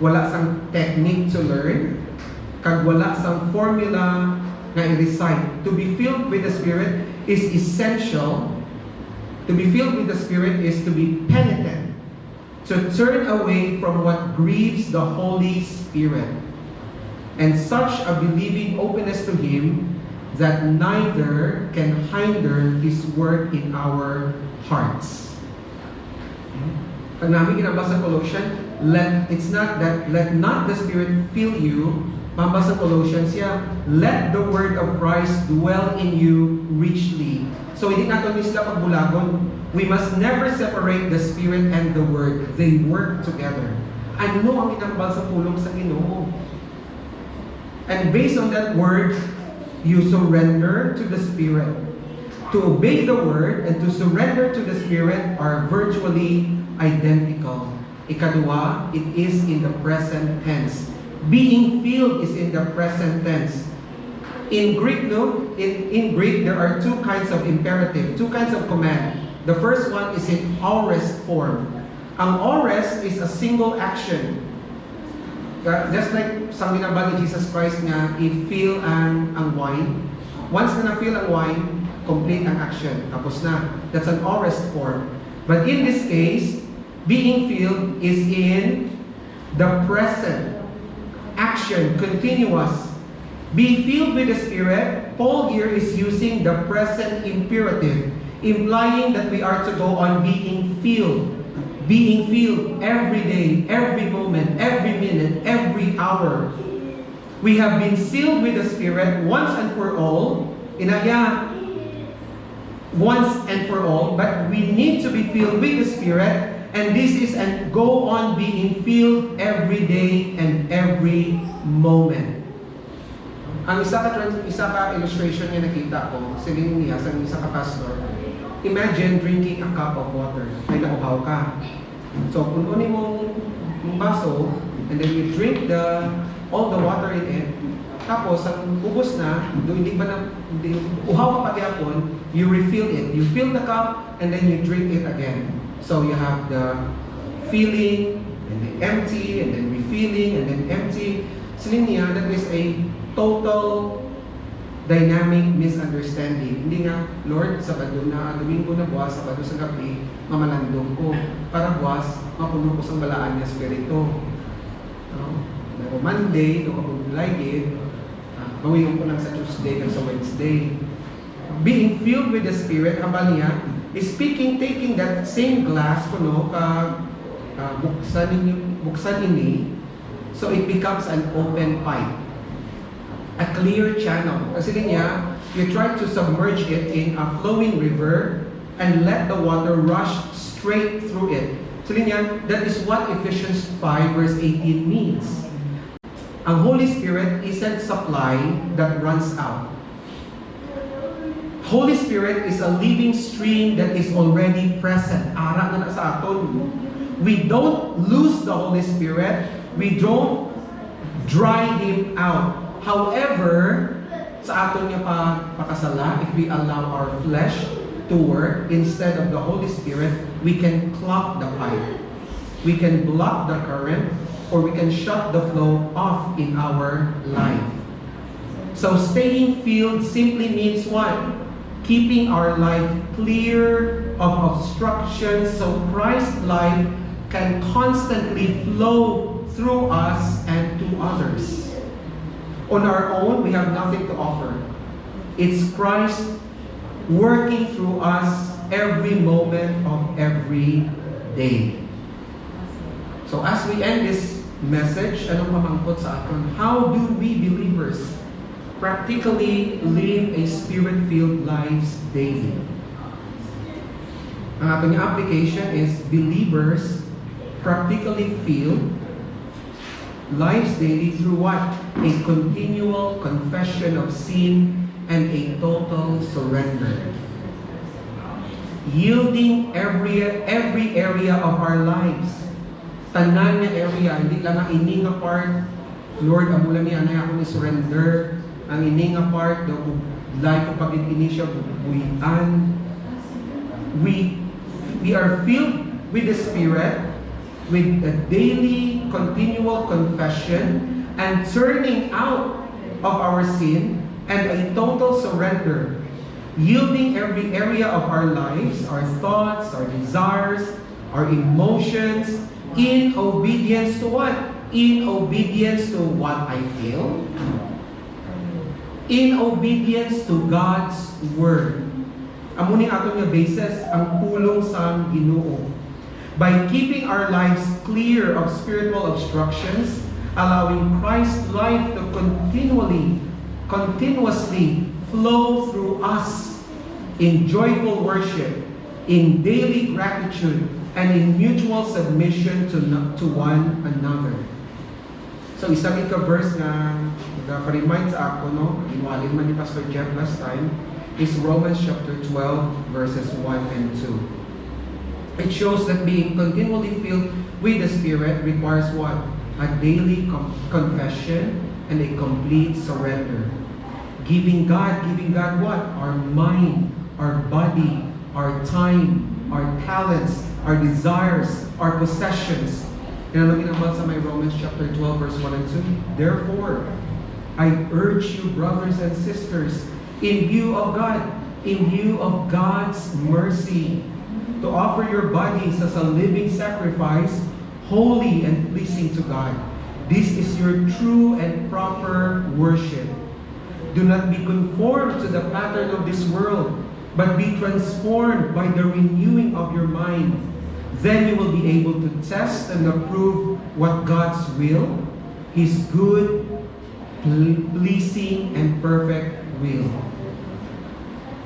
Wala sang technique to learn, kag wala sang formula na i-recite. To be filled with the Spirit is essential. To be filled with the Spirit is to be penitent, to turn away from what grieves the Holy Spirit, and such a believing openness to Him that neither can hinder His work in our hearts. Pag namin ginabasa Colossians, it's not that let not the Spirit fill you. Mabasa Colossians siya, let the word of Christ dwell in you richly. So hindi natin sila pagbulagon. We must never separate the Spirit and the Word. They work together. Ano ang inambal sa pulong sa Ginoo? And based on that word, you surrender to the Spirit. To obey the Word and to surrender to the Spirit are virtually identical. Ikadua, it is in the present tense. Being filled is in the present tense. In Greek, in Greek, there are two kinds of imperative, two kinds of command. The first one is in aorist form. Ang aorist is a single action. Just like sa ginaba ni Jesus Christ nga, i-fill ang wine. Once na na-fill ang wine, complete ang action. Tapos na. That's an aorist form. But in this case, being filled is in the present. Action, continuous. Be filled with the Spirit. Paul here is using the present imperative, implying that we are to go on being filled. Being filled every day, every moment, every minute, every hour. We have been sealed with the Spirit once and for all. Inaya, once and for all. But we need to be filled with the Spirit. And this is and go on being filled every day and every moment. Ang isa ka illustration niya nakita ko, siling niya sa isa ka pastor. Imagine drinking a cup of water. Ay nauhaw ka. So, pununin mong baso, and then you drink all the water in it. Tapos, ang ubos na, uhaw ka pagyapon, you refill it. You fill the cup, and then you drink it again. So, you have the filling, and then empty, and then refilling, and then empty. Siling niya, that is a total dynamic misunderstanding. Hindi nga, Lord, Sabado na, Domingo na buwas, Sabado sa gabi, mamalandong ko. Para buwas, mapuno ko sa balaan niya Espiritu. No? Monday, ito kapag ligid, gawin ko lang sa Tuesday at sa Wednesday. Being filled with the Spirit, habang niya, is speaking, taking that same glass, buksan ini, so it becomes an open pipe. A clear channel. Kasi niya, you try to submerge it in a flowing river and let the water rush straight through it. So niya, that is what Ephesians 5 verse 18 means. Ang Holy Spirit isn't supply that runs out. Holy Spirit is a living stream that is already present. Ara na sa aton. We don't lose the Holy Spirit. We don't dry Him out. However, sa aton niya pakasala, if we allow our flesh to work instead of the Holy Spirit, we can clog the pipe. We can block the current, or we can shut the flow off in our life. So staying filled simply means what? Keeping our life clear of obstructions so Christ's life can constantly flow through us and to others. On our own, we have nothing to offer. It's Christ working through us every moment of every day. So as we end this message, anong mamangkot sa atin? How do we believers practically live a Spirit-filled lives daily? Ang ating application is believers practically filled lives daily through what? A continual confession of sin and a total surrender. Yielding every area of our lives. Tanan nga area, hindi lang ang ini nga part. Lord, amo lang ni anay ako ni surrender. Ang ini nga part, do like ko pag ini siya buhian. We are filled with the Spirit, with a daily, continual confession and turning out of our sin and a total surrender, yielding every area of our lives, our thoughts, our desires, our emotions, in obedience to what? In obedience to what I feel, in obedience to God's Word. Amo ni ato nga basis ang pulong sa Ginoo. By keeping our lives clear of spiritual obstructions, allowing Christ's life to continuously flow through us in joyful worship, in daily gratitude, and in mutual submission to one another. So isang verse na nagpa-remind sa ako, no? Inualin man ni Pastor Jeff last time, is Romans chapter 12 verses 1 and 2. It shows that being continually filled with the Spirit requires what? A daily confession and a complete surrender. Giving God what? Our mind, our body, our time, our talents, our desires, our possessions. And ano ginagawa sa may Romans chapter 12 verse 1 and 2? Therefore, I urge you, brothers and sisters, in view of God's mercy, to offer your bodies as a living sacrifice, holy and pleasing to God. This is your true and proper worship. Do not be conformed to the pattern of this world, but be transformed by the renewing of your mind. Then you will be able to test and approve what God's will, His good, pleasing, and perfect will.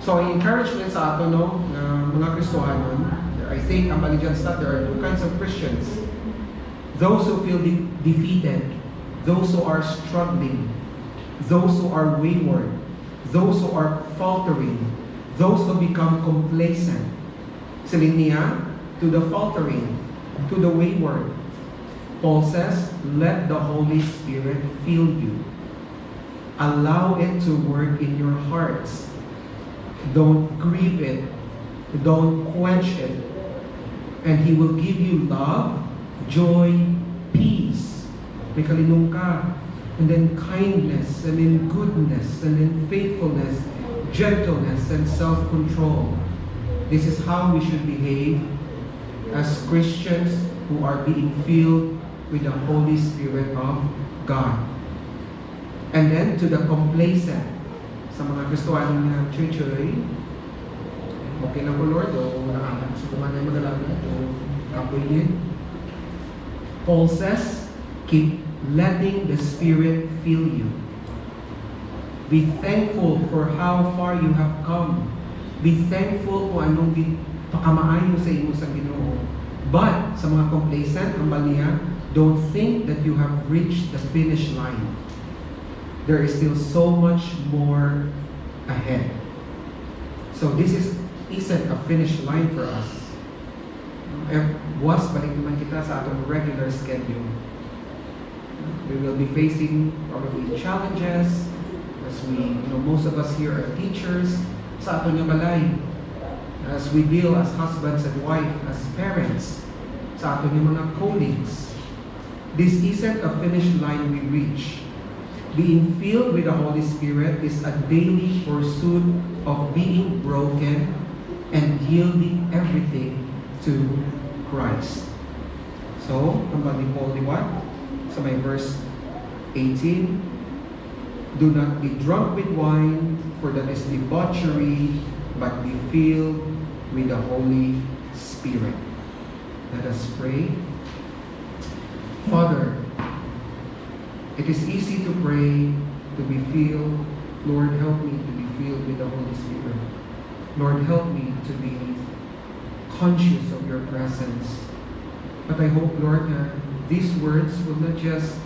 So, ang encouragement sa ato, no, na mga Kristohanon, I think, ang paligyan sa there are two kinds of Christians. Those who feel defeated, those who are struggling, those who are wayward, those who are faltering, those who become complacent. Sabi niya, to the faltering, to the wayward, Paul says, let the Holy Spirit fill you. Allow it to work in your hearts. Don't grieve it. Don't quench it. And He will give you love, joy, peace. May kalinong ka. And then kindness, and then goodness, and then faithfulness, gentleness, and self-control. This is how we should behave as Christians who are being filled with the Holy Spirit of God. And then to the complacent, sa mga Kristohanon na church, okay lang po Lord, o gusto ko man ay magalaga, o kapoy din. Paul says, keep letting the Spirit fill you. Be thankful for how far you have come. Be thankful kung anong pakamaayo sa imo sa Ginoo. But, sa mga complacent, ang baliya, don't think that you have reached the finish line. There is still so much more ahead. So this isn't a finish line for us. Was balik naman kita sa atong regular schedule. We will be facing probably challenges as most of us here are teachers sa atong balay. As we deal as husbands and wife, as parents, sa atong mga colleagues. This isn't a finish line we reach. Being filled with the Holy Spirit is a daily pursuit of being broken and yielding everything to Christ. So, ang ni Paul, what? So may verse 18, do not be drunk with wine, for that is debauchery, but be filled with the Holy Spirit. Let us pray. Father, it is easy to pray, to be filled. Lord, help me to be filled with the Holy Spirit. Lord, help me to be conscious of your presence. But I hope, Lord, that these words will not just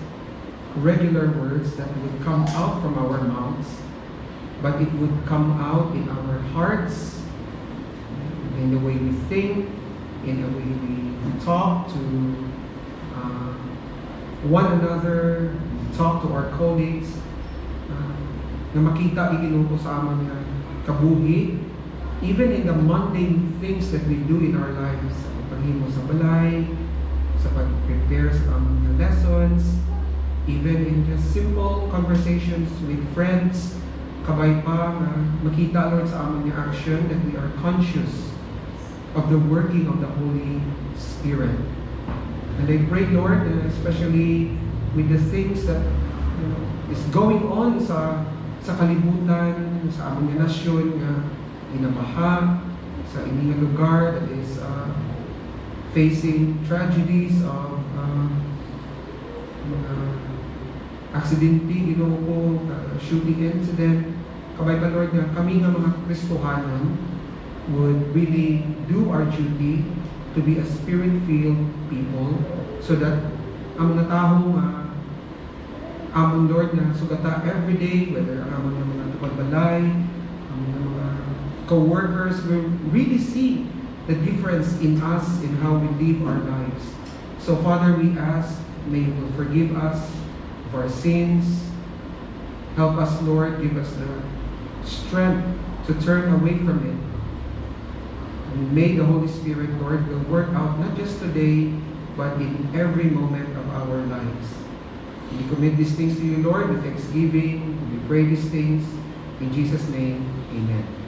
regular words that would come out from our mouths, but it would come out in our hearts, in the way we think, in the way we talk to one another, talk to our colleagues, na makita iginuko sa amon nga kabuhi, even in the mundane things that we do in our lives, sa paghimo sa balay, sa pag-prepare sa among lessons, even in just simple conversations with friends, kabay pa na makita, Lord, sa among action that we are conscious of the working of the Holy Spirit. And I pray, Lord, especially with the things that is going on sa kalibutan, sa among nasyon nga inabaha, sa inyong lugar that is facing tragedies of mga aksidente, Ginoo, shooting incident. Kabay pa, Lord, nga kami nga mga Kristohanon would really do our duty to be a spirit-filled people, so that ang mga tao among Lord na sugata every day, whether ang among mga tupagbalay, ang mga co-workers, will really see the difference in us in how we live our lives. So Father, we ask, may you forgive us of our sins. Help us, Lord, give us the strength to turn away from it. And may the Holy Spirit, Lord, will work out not just today, but in every moment of our lives. We commit these things to you, Lord, with thanksgiving. We pray these things in Jesus' name. Amen.